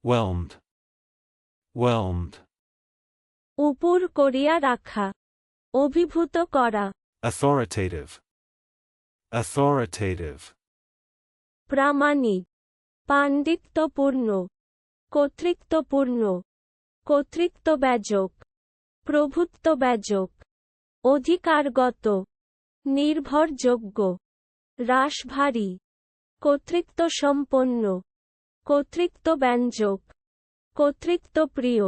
whelmed, whelmed. উপর করিয়া রাখা, অভিভূত করা। Authoritative, authoritative. প্রামাণিক, পাণ্ডিত্যপূর্ণ, কর্তৃত্বপূর্ণ, কর্তৃত্বব্যজক, প্রভুত্বব্যজক, অধিকারগত, নির্ভরযোগ্য, রাশভারী, কর্তৃত্বসম্পন্ন, কর্তৃত্বব্যঞ্জক, কর্তৃত্বপ্রিয়,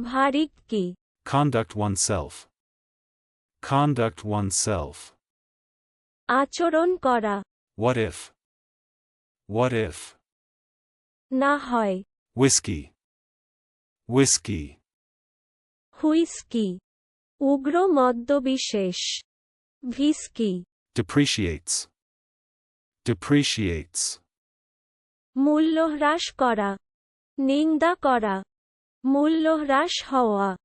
ভারিক্কি। Conduct oneself, conduct oneself. আচরণ করা, What if, what if. না হয়, Whiskey, whiskey. হুইস্কি, উগ্র মদ্যবিশেষ, ভিস্কি। Depreciates, depreciates. মূল্যহ্রাস করা, নিন্দা করা, মূল্যহ্রাস হওয়া,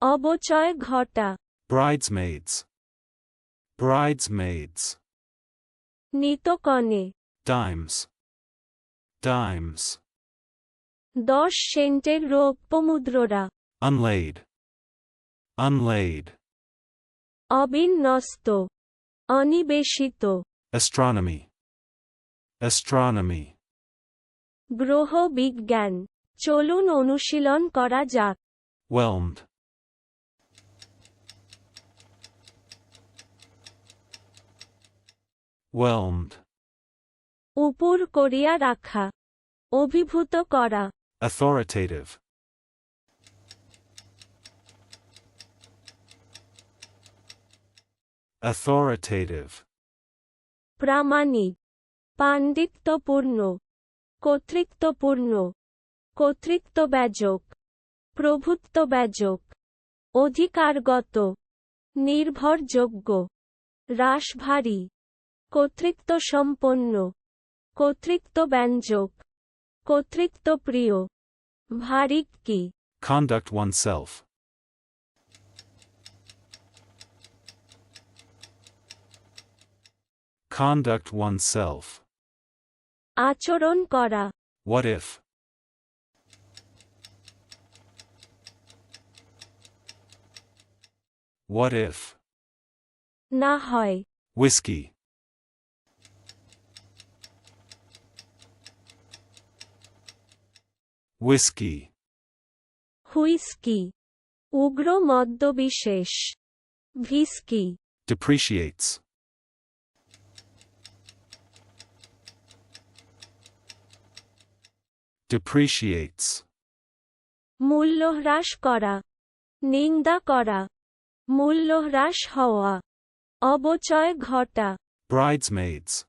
অবচয় ঘটা। Bridesmaids, bridesmaids. নিতকনে, Dimes, dimes. 10 সেন্টের রৌপ্যমুদ্রা। Unlaid, unlaid. অবিন্যস্ত, অনিবেশিত। Astronomy, astronomy. গ্রহ বিজ্ঞান। চলুন অনুশীলন করা যাক। Whelmed, whelmed. উপর করিয়া রাখা, অভিভূত করা। Authoritative, authoritative. প্রামাণিক, পাণ্ডিত্যপূর্ণ, কর্তৃত্বপূর্ণ, কর্তৃত্বব্যজক, প্রভুত্বব্যজক, অধিকারগত, নির্ভরযোগ্য, রাশভারী, কর্তৃত্বসম্পন্ন, কর্তৃত্বব্যঞ্জক, কর্তৃত্বপ্রিয়, ভারিক্কি। Conduct oneself, conduct oneself. আচরণ করা, What if, what if. না হয়, Whiskey, whiskey. হুইস্কি, উগ্র মদ্যবিশেষ, ভিস্কি। Depreciates, depreciates. মূল্যহ্রাস করা, নিন্দা করা, মূল্যহ্রাস হওয়া, অবচয় ঘটা। Bridesmaids,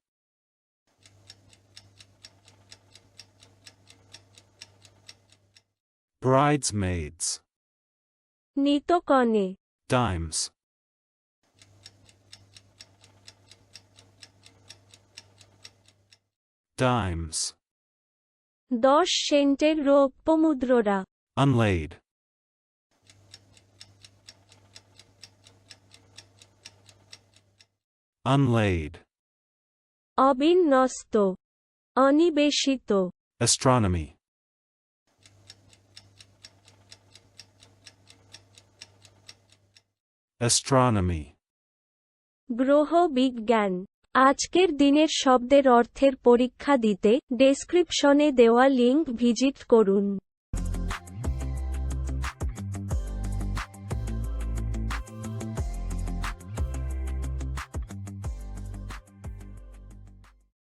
bridesmaids. নিতকনে, Dimes, dimes. 10 সেন্টের রৌপ্যমুদ্রা। Unlaid, unlaid. অবিন্যস্ত, অনিবেশিত। Astronomy, astronomy. গ্রহ বিজ্ঞান। আজকের দিনের শব্দের অর্থের পরীক্ষা দিতে ডেসক্রিপশনে দেওয়া লিংক ভিজিট করুন।